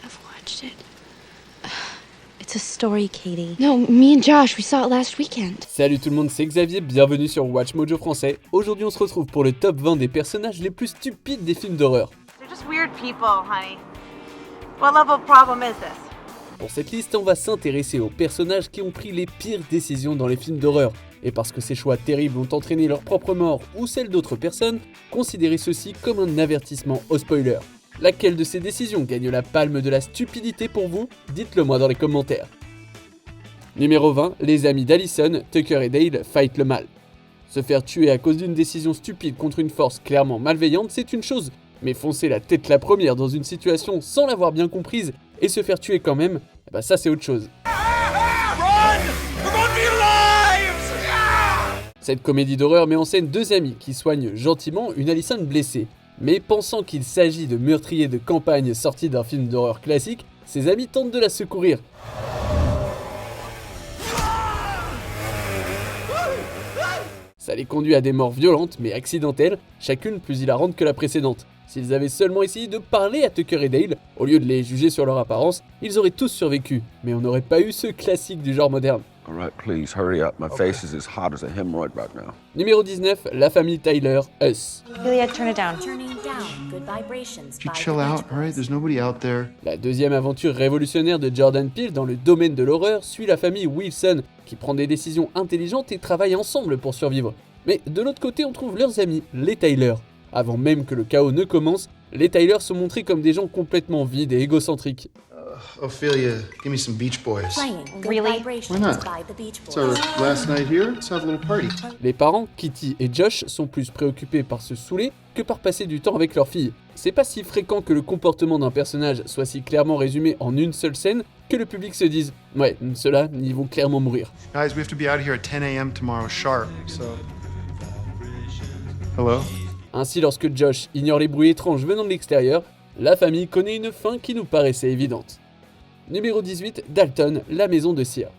I've watched it. It's a story, Katie. No, me and Josh, we saw it last weekend. Salut tout le monde, c'est Xavier, bienvenue sur Watch Mojo français. Aujourd'hui on se retrouve pour le top 20 des personnages les plus stupides des films d'horreur. They're just weird people, honey. What level of problem is this? Pour cette liste, on va s'intéresser aux personnages qui ont pris les pires décisions dans les films d'horreur. Et parce que ces choix terribles ont entraîné leur propre mort ou celle d'autres personnes, considérez ceci comme un avertissement au spoiler. Laquelle de ces décisions gagne la palme de la stupidité pour vous? Dites-le moi dans les commentaires. Numéro 20, les amis d'Allison, Tucker et Dale fightent le mal. Se faire tuer à cause d'une décision stupide contre une force clairement malveillante, c'est une chose, mais foncer la tête la première dans une situation sans l'avoir bien comprise et se faire tuer quand même, ça c'est autre chose. Cette comédie d'horreur met en scène deux amis qui soignent gentiment une Allison blessée. Mais pensant qu'il s'agit de meurtriers de campagne sortis d'un film d'horreur classique, ses amis tentent de la secourir. Ça les conduit à des morts violentes mais accidentelles, chacune plus hilarante que la précédente. S'ils avaient seulement essayé de parler à Tucker et Dale, au lieu de les juger sur leur apparence, ils auraient tous survécu, mais on n'aurait pas eu ce classique du genre moderne. Alright, please, hurry up. My face is as hot as a hemorrhoid right now. Numéro 19, la famille Tyler, Us. Juliet, turn it down. Turning down good vibrations. Could you chill out, alright? There's nobody out there. La deuxième aventure révolutionnaire de Jordan Peele dans le domaine de l'horreur suit la famille Wilson, qui prend des décisions intelligentes et travaille ensemble pour survivre. Mais de l'autre côté, on trouve leurs amis, les Tyler. Avant même que le chaos ne commence, les Tyler sont montrés comme des gens complètement vides et égocentriques. Ophelia, give me some Beach Boys. Playing good Really? vibrations Why not? by the Beach It's Boys. our last night here. Let's have a little party. Les parents, Kitty et Josh, sont plus préoccupés par se saouler que par passer du temps avec leur fille. C'est pas si fréquent que le comportement d'un personnage soit si clairement résumé en une seule scène que le public se dise « Ouais, ceux-là, ils vont clairement mourir ». Guys, we have to be out of here at 10 a.m. tomorrow sharp, so... Hello? Ainsi, lorsque Josh ignore les bruits étranges venant de l'extérieur, la famille connaît une fin qui nous paraissait évidente. Numéro 18, Dalton, la maison de cire.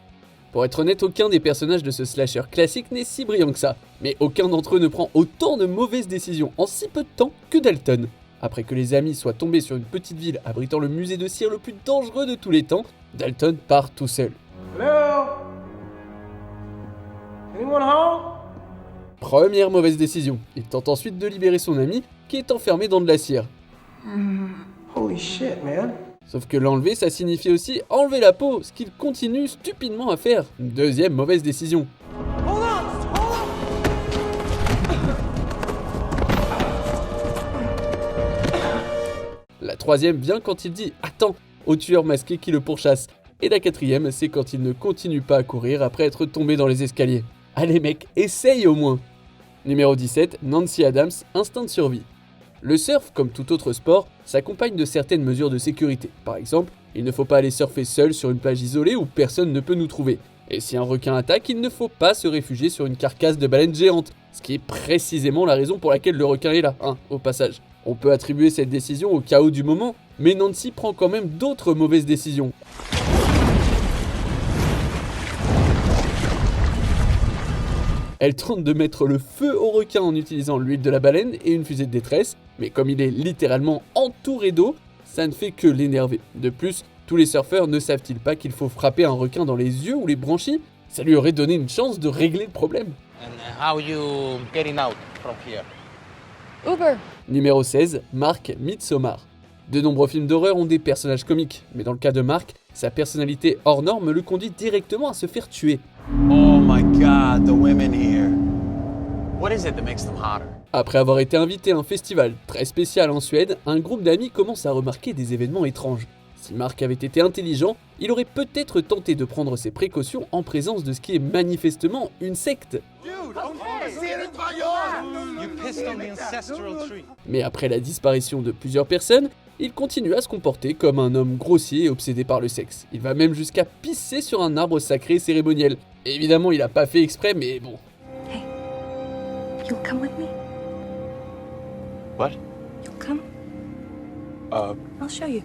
Pour être honnête, aucun des personnages de ce slasher classique n'est si brillant que ça, mais aucun d'entre eux ne prend autant de mauvaises décisions en si peu de temps que Dalton. Après que les amis soient tombés sur une petite ville abritant le musée de cire le plus dangereux de tous les temps, Dalton part tout seul. Hello? Anyone home? Première mauvaise décision, il tente ensuite de libérer son ami qui est enfermé dans de la cire. Holy shit, man. Sauf que l'enlever, ça signifie aussi enlever la peau, ce qu'il continue stupidement à faire. Deuxième mauvaise décision. Hold on! La troisième vient quand il dit « Attends !» au tueur masqué qui le pourchasse. Et la quatrième, c'est quand il ne continue pas à courir après être tombé dans les escaliers. Allez mec, essaye au moins. Numéro 17, Nancy Adams, instinct de survie. Le surf, comme tout autre sport, s'accompagne de certaines mesures de sécurité. Par exemple, il ne faut pas aller surfer seul sur une plage isolée où personne ne peut nous trouver. Et si un requin attaque, il ne faut pas se réfugier sur une carcasse de baleine géante. Ce qui est précisément la raison pour laquelle le requin est là, au passage. On peut attribuer cette décision au chaos du moment, mais Nancy prend quand même d'autres mauvaises décisions. Elle tente de mettre le feu au requin en utilisant l'huile de la baleine et une fusée de détresse, mais comme il est littéralement entouré d'eau, ça ne fait que l'énerver. De plus, tous les surfeurs ne savent-ils pas qu'il faut frapper un requin dans les yeux ou les branchies? Ça lui aurait donné une chance de régler le problème. And how you getting out from here? Uber. Numéro 16, Mark Midsommar. De nombreux films d'horreur ont des personnages comiques, mais dans le cas de Mark, sa personnalité hors norme le conduit directement à se faire tuer. Oh my god, the women here. What is it that makes them hotter? Après avoir été invité à un festival très spécial en Suède, un groupe d'amis commence à remarquer des événements étranges. Si Mark avait été intelligent, il aurait peut-être tenté de prendre ses précautions en présence de ce qui est manifestement une secte. Mais après la disparition de plusieurs personnes, il continue à se comporter comme un homme grossier et obsédé par le sexe. Il va même jusqu'à pisser sur un arbre sacré cérémoniel. Et évidemment, il a pas fait exprès, mais bon. Hey, you'll come with me? What? You'll come? I'll show you.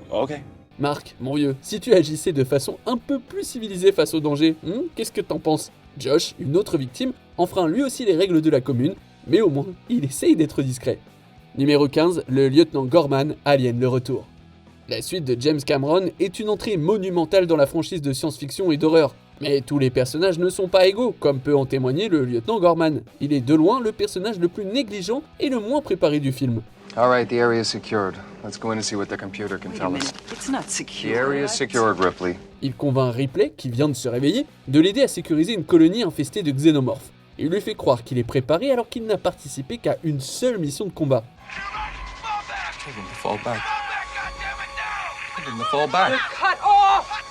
Okay. Marc, mon vieux, si tu agissais de façon un peu plus civilisée face au danger, qu'est-ce que t'en penses? Josh, une autre victime, enfreint lui aussi les règles de la commune, mais au moins, il essaye d'être discret. Numéro 15, le lieutenant Gorman, Alien le retour. La suite de James Cameron est une entrée monumentale dans la franchise de science-fiction et d'horreur. Mais tous les personnages ne sont pas égaux, comme peut en témoigner le lieutenant Gorman. Il est de loin le personnage le plus négligent et le moins préparé du film. All right, the area is secured. Let's go in and see what the computer can tell us. It's not The secure. area is secured, Ripley. Il convainc Ripley, qui vient de se réveiller, de l'aider à sécuriser une colonie infestée de xénomorphes. Il lui fait croire qu'il est préparé alors qu'il n'a participé qu'à une seule mission de combat. Fall back. Fall back. Cut off!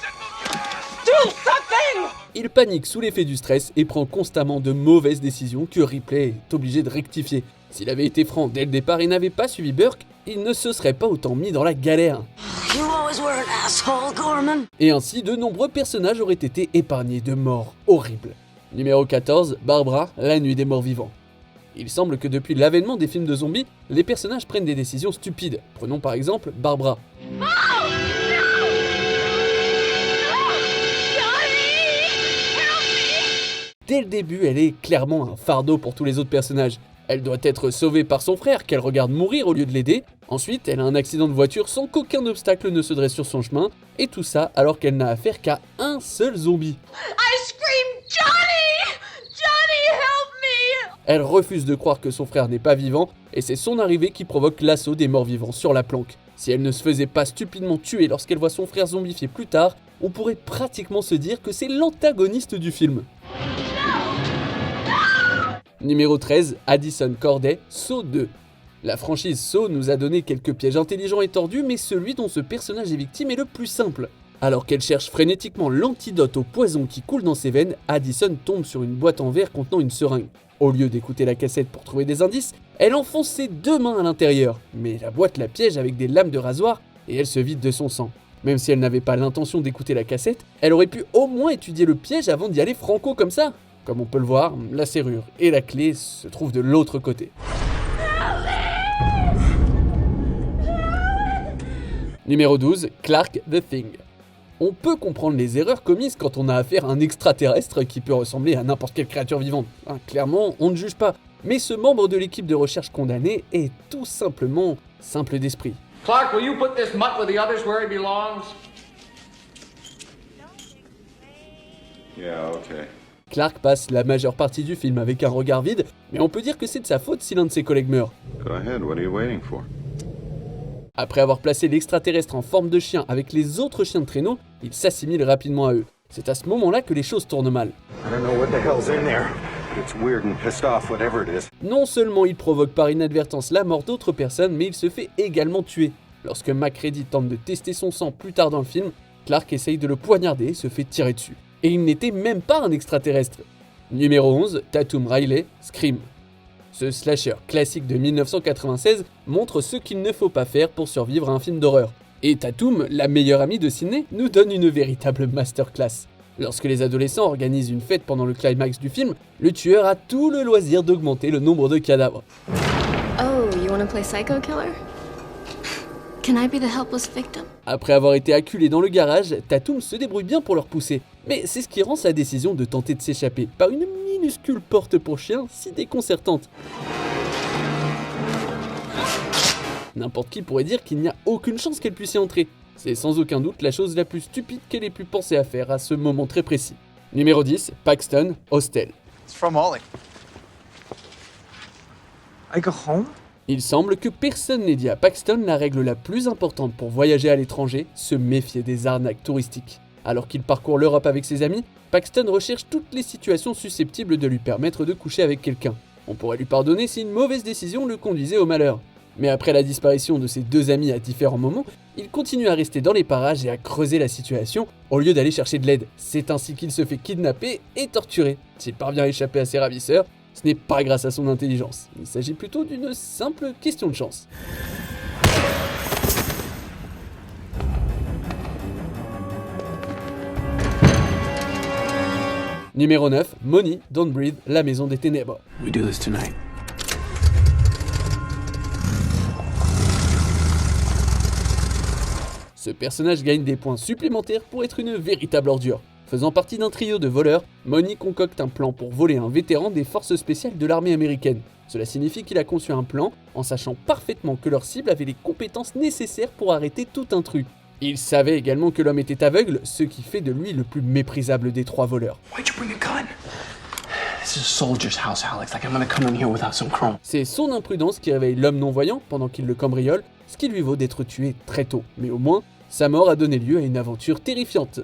Do something! Il panique sous l'effet du stress et prend constamment de mauvaises décisions que Ripley est obligé de rectifier. S'il avait été franc dès le départ et n'avait pas suivi Burke, il ne se serait pas autant mis dans la galère. You always were an asshole, Gorman. Et ainsi, de nombreux personnages auraient été épargnés de morts horribles. Numéro 14, Barbara, la nuit des morts vivants. Il semble que depuis l'avènement des films de zombies, les personnages prennent des décisions stupides. Prenons par exemple Barbara. Dès le début, elle est clairement un fardeau pour tous les autres personnages. Elle doit être sauvée par son frère, qu'elle regarde mourir au lieu de l'aider. Ensuite, elle a un accident de voiture sans qu'aucun obstacle ne se dresse sur son chemin. Et tout ça alors qu'elle n'a affaire qu'à un seul zombie. I scream, Johnny! Johnny, help me! Elle refuse de croire que son frère n'est pas vivant, et c'est son arrivée qui provoque l'assaut des morts vivants sur la planque. Si elle ne se faisait pas stupidement tuer lorsqu'elle voit son frère zombifié plus tard, on pourrait pratiquement se dire que c'est l'antagoniste du film. Numéro 13, Addison Corday, Saw 2. La franchise Saw nous a donné quelques pièges intelligents et tordus, mais celui dont ce personnage est victime est le plus simple. Alors qu'elle cherche frénétiquement l'antidote au poison qui coule dans ses veines, Addison tombe sur une boîte en verre contenant une seringue. Au lieu d'écouter la cassette pour trouver des indices, elle enfonce ses deux mains à l'intérieur. Mais la boîte la piège avec des lames de rasoir et elle se vide de son sang. Même si elle n'avait pas l'intention d'écouter la cassette, elle aurait pu au moins étudier le piège avant d'y aller franco comme ça. Comme on peut le voir, la serrure et la clé se trouvent de l'autre côté. Numéro 12, Clark the Thing. On peut comprendre les erreurs commises quand on a affaire à un extraterrestre qui peut ressembler à n'importe quelle créature vivante. Clairement, on ne juge pas. Mais ce membre de l'équipe de recherche condamné est tout simplement simple d'esprit. Clark, will you put this mutt with the others where he belongs? Yeah, okay. Clark passe la majeure partie du film avec un regard vide, mais on peut dire que c'est de sa faute si l'un de ses collègues meurt. Go ahead, what are you waiting for? Après avoir placé l'extraterrestre en forme de chien avec les autres chiens de traîneau, il s'assimile rapidement à eux. C'est à ce moment-là que les choses tournent mal. I don't know what the hell's in there, but it's weird and pissed off, whatever it is. Non seulement il provoque par inadvertance la mort d'autres personnes, mais il se fait également tuer. Lorsque MacReady tente de tester son sang plus tard dans le film, Clark essaye de le poignarder et se fait tirer dessus. Et il n'était même pas un extraterrestre. Numéro 11, Tatum Riley, Scream. Ce slasher classique de 1996 montre ce qu'il ne faut pas faire pour survivre à un film d'horreur. Et Tatum, la meilleure amie de Sidney, nous donne une véritable masterclass. Lorsque les adolescents organisent une fête pendant le climax du film, le tueur a tout le loisir d'augmenter le nombre de cadavres. Oh, you wanna play Psycho Killer? Can I be the helpless victim? Après avoir été acculé dans le garage, Tatum se débrouille bien pour leur pousser. Mais c'est ce qui rend sa décision de tenter de s'échapper par une minuscule porte pour chien si déconcertante. N'importe qui pourrait dire qu'il n'y a aucune chance qu'elle puisse y entrer. C'est sans aucun doute la chose la plus stupide qu'elle ait pu penser à faire à ce moment très précis. Numéro 10, Paxton, Hostel. It's from Ollie. I go home? Il semble que personne n'ait dit à Paxton la règle la plus importante pour voyager à l'étranger, se méfier des arnaques touristiques. Alors qu'il parcourt l'Europe avec ses amis, Paxton recherche toutes les situations susceptibles de lui permettre de coucher avec quelqu'un. On pourrait lui pardonner si une mauvaise décision le conduisait au malheur. Mais après la disparition de ses deux amis à différents moments, il continue à rester dans les parages et à creuser la situation au lieu d'aller chercher de l'aide. C'est ainsi qu'il se fait kidnapper et torturer. S'il parvient à échapper à ses ravisseurs, ce n'est pas grâce à son intelligence. Il s'agit plutôt d'une simple question de chance. Numéro 9, Money, Don't Breathe, La Maison des Ténèbres. We do this tonight. Ce personnage gagne des points supplémentaires pour être une véritable ordure. Faisant partie d'un trio de voleurs, Money concocte un plan pour voler un vétéran des forces spéciales de l'armée américaine. Cela signifie qu'il a conçu un plan en sachant parfaitement que leur cible avait les compétences nécessaires pour arrêter tout intrus. Il savait également que l'homme était aveugle, ce qui fait de lui le plus méprisable des 3 voleurs. Why'd you bring a gun? This is a soldier's house, Alex. Like, I'm gonna come in here without some chrome. C'est son imprudence qui réveille l'homme non-voyant pendant qu'il le cambriole, ce qui lui vaut d'être tué très tôt. Mais au moins, sa mort a donné lieu à une aventure terrifiante.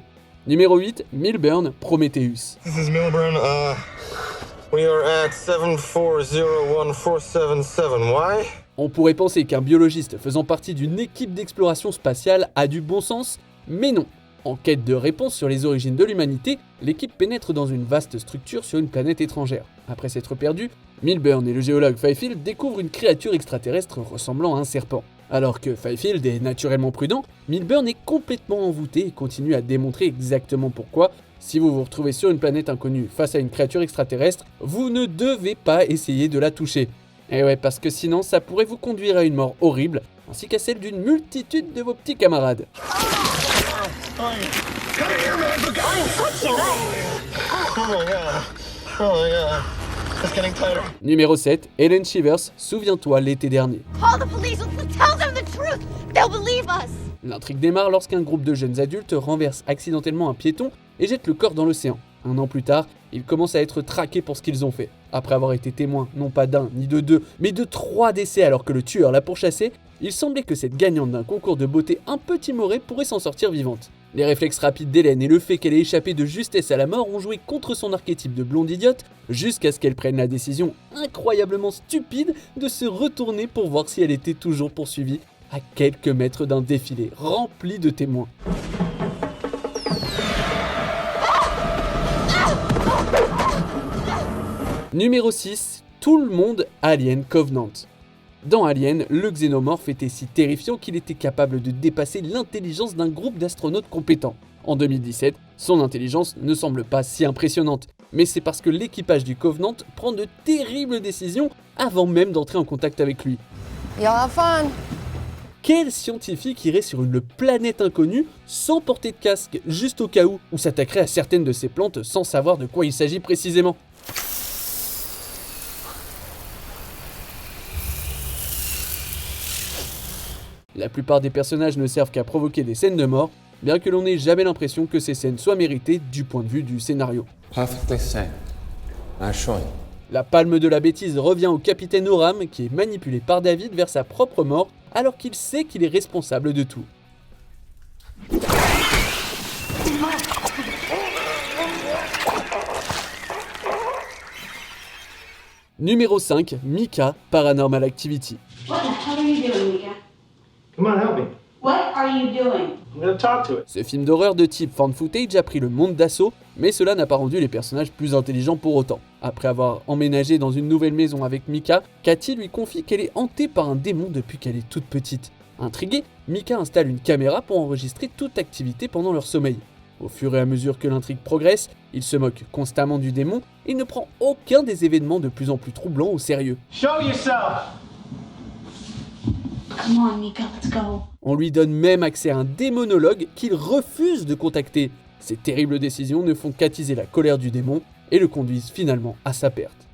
Numéro 8, Milburn, Prometheus. This is Milburn, we are at 7401477. Why? On pourrait penser qu'un biologiste faisant partie d'une équipe d'exploration spatiale a du bon sens, mais non. En quête de réponse sur les origines de l'humanité, l'équipe pénètre dans une vaste structure sur une planète étrangère. Après s'être perdu, Milburn et le géologue Fifield découvrent une créature extraterrestre ressemblant à un serpent. Alors que Fifield est naturellement prudent, Milburn est complètement envoûté et continue à démontrer exactement pourquoi, si vous vous retrouvez sur une planète inconnue face à une créature extraterrestre, vous ne devez pas essayer de la toucher. Et ouais, parce que sinon ça pourrait vous conduire à une mort horrible, ainsi qu'à celle d'une multitude de vos petits camarades. Numéro 7, Helen Shivers, souviens-toi l'été dernier. Call the police. Tell them the truth. They'll believe us. L'intrigue démarre lorsqu'un groupe de jeunes adultes renverse accidentellement un piéton et jette le corps dans l'océan. Un an plus tard, ils commencent à être traqués pour ce qu'ils ont fait. Après avoir été témoins, non pas d'un ni de 2, mais de 3 décès alors que le tueur l'a pourchassé, il semblait que cette gagnante d'un concours de beauté un peu timorée pourrait s'en sortir vivante. Les réflexes rapides d'Hélène et le fait qu'elle ait échappé de justesse à la mort ont joué contre son archétype de blonde idiote, jusqu'à ce qu'elle prenne la décision incroyablement stupide de se retourner pour voir si elle était toujours poursuivie à quelques mètres d'un défilé rempli de témoins. Numéro 6, tout le monde Alien Covenant. Dans Alien, le xénomorphe était si terrifiant qu'il était capable de dépasser l'intelligence d'un groupe d'astronautes compétents. En 2017, son intelligence ne semble pas si impressionnante, mais c'est parce que l'équipage du Covenant prend de terribles décisions avant même d'entrer en contact avec lui. Y'all have fun. Quel scientifique irait sur une planète inconnue sans porter de casque, juste au cas où, ou s'attaquerait à certaines de ces plantes sans savoir de quoi il s'agit précisément ? La plupart des personnages ne servent qu'à provoquer des scènes de mort, bien que l'on n'ait jamais l'impression que ces scènes soient méritées du point de vue du scénario. Perfectly sane. Naturally. La palme de la bêtise revient au capitaine Oram, qui est manipulé par David vers sa propre mort, alors qu'il sait qu'il est responsable de tout. Numéro 5, Mika, Paranormal Activity. What the hell are you doing, Mika? Come on, help me. What are you doing? I'm gonna talk to it. Ce film d'horreur de type found footage a pris le monde d'assaut, mais cela n'a pas rendu les personnages plus intelligents pour autant. Après avoir emménagé dans une nouvelle maison avec Mika, Cathy lui confie qu'elle est hantée par un démon depuis qu'elle est toute petite. Intriguée, Mika installe une caméra pour enregistrer toute activité pendant leur sommeil. Au fur et à mesure que l'intrigue progresse, il se moque constamment du démon et ne prend aucun des événements de plus en plus troublants au sérieux. Show yourself. Come on, Mika, let's go. On lui donne même accès à un démonologue qu'il refuse de contacter. Ces terribles décisions ne font qu'attiser la colère du démon et le conduisent finalement à sa perte.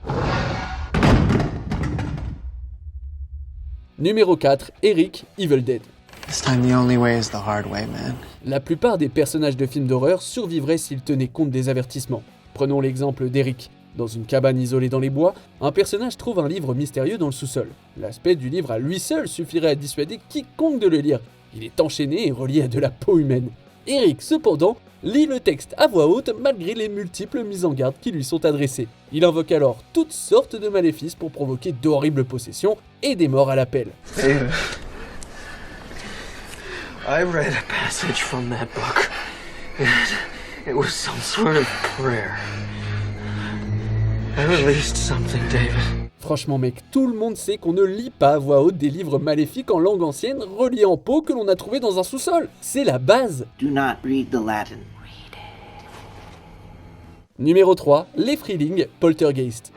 Numéro 4, Eric, Evil Dead. This time the only way is the hard way, man. La plupart des personnages de films d'horreur survivraient s'ils tenaient compte des avertissements. Prenons l'exemple d'Eric. Dans une cabane isolée dans les bois, un personnage trouve un livre mystérieux dans le sous-sol. L'aspect du livre à lui seul suffirait à dissuader quiconque de le lire. Il est enchaîné et relié à de la peau humaine. Eric, cependant, lit le texte à voix haute malgré les multiples mises en garde qui lui sont adressées. Il invoque alors toutes sortes de maléfices pour provoquer d'horribles possessions et des morts à l'appel. I read a passage from that book. It was some sort of prayer. I released something, David. Franchement mec, tout le monde sait qu'on ne lit pas à voix haute des livres maléfiques en langue ancienne reliés en peau que l'on a trouvé dans un sous-sol. C'est la base. Do not read the Latin. Numéro 3, Les Freelings, Poltergeist.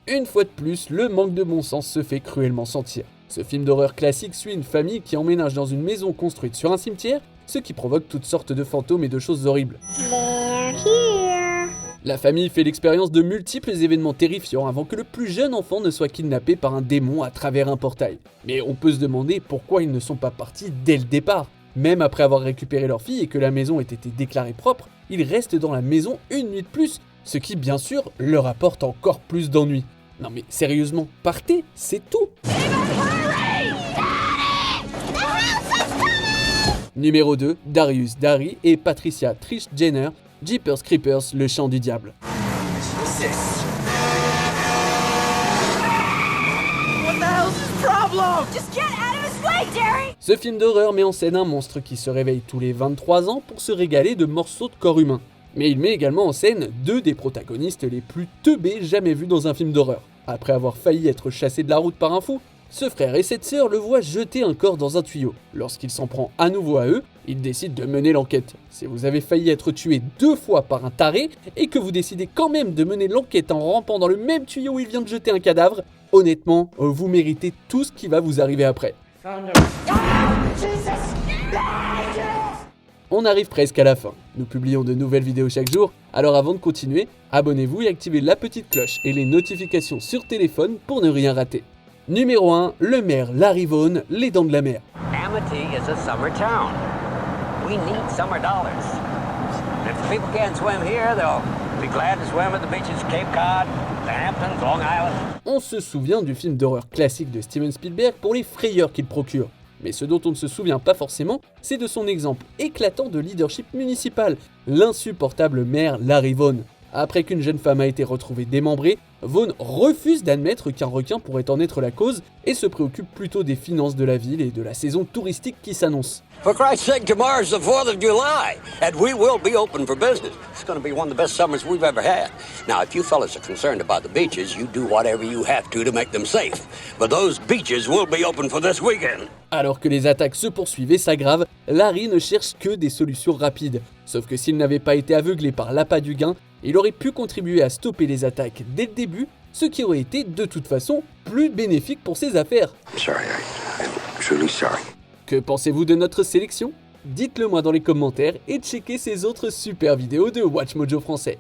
Une fois de plus, le manque de bon sens se fait cruellement sentir. Ce film d'horreur classique suit une famille qui emménage dans une maison construite sur un cimetière, ce qui provoque toutes sortes de fantômes et de choses horribles. La famille fait l'expérience de multiples événements terrifiants avant que le plus jeune enfant ne soit kidnappé par un démon à travers un portail. Mais on peut se demander pourquoi ils ne sont pas partis dès le départ. Même après avoir récupéré leur fille et que la maison ait été déclarée propre, ils restent dans la maison une nuit de plus, ce qui bien sûr leur apporte encore plus d'ennuis. Non mais sérieusement, partez, c'est tout. Numéro 2, Darius Darry et Patricia Trish Jenner, Jeepers Creepers, le chant du diable. Ce film d'horreur met en scène un monstre qui se réveille tous les 23 ans pour se régaler de morceaux de corps humain. Mais il met également en scène deux des protagonistes les plus teubés jamais vus dans un film d'horreur. Après avoir failli être chassé de la route par un fou, ce frère et cette sœur le voient jeter un corps dans un tuyau. Lorsqu'il s'en prend à nouveau à eux, il décide de mener l'enquête. Si vous avez failli être tué 2 fois par un taré et que vous décidez quand même de mener l'enquête en rampant dans le même tuyau où il vient de jeter un cadavre, honnêtement, vous méritez tout ce qui va vous arriver après. On arrive presque à la fin. Nous publions de nouvelles vidéos chaque jour, alors avant de continuer, abonnez-vous et activez la petite cloche et les notifications sur téléphone pour ne rien rater. Numéro 1, le maire Larry Vaughn, Les Dents de la Mer. Amity is a summer town. We need summer dollars. And if the people can't swim here, they'll be glad to swim at the beaches of Cape Cod, the Hamptons, Long Island. On se souvient du film d'horreur classique de Steven Spielberg pour les frayeurs qu'il procure. Mais ce dont on ne se souvient pas forcément, c'est de son exemple éclatant de leadership municipal, l'insupportable maire Larry Vaughn. Après qu'une jeune femme a été retrouvée démembrée, Vaughn refuse d'admettre qu'un requin pourrait en être la cause et se préoccupe plutôt des finances de la ville et de la saison touristique qui s'annonce. For Christ's sake, tomorrow's the 4th of July, and we will be open for business. It's going to be one of the best summers we've ever had. Now, if you fellas are concerned about the beaches, you do whatever you have to make them safe. But those beaches will be open for this weekend. Alors que les attaques se poursuivent et s'aggravent, Larry ne cherche que des solutions rapides. Sauf que s'il n'avait pas été aveuglé par l'appât du gain, il aurait pu contribuer à stopper les attaques dès le début, ce qui aurait été de toute façon plus bénéfique pour ses affaires. I'm truly sorry. Que pensez-vous de notre sélection ? Dites-le moi dans les commentaires et checkez ces autres super vidéos de WatchMojo français.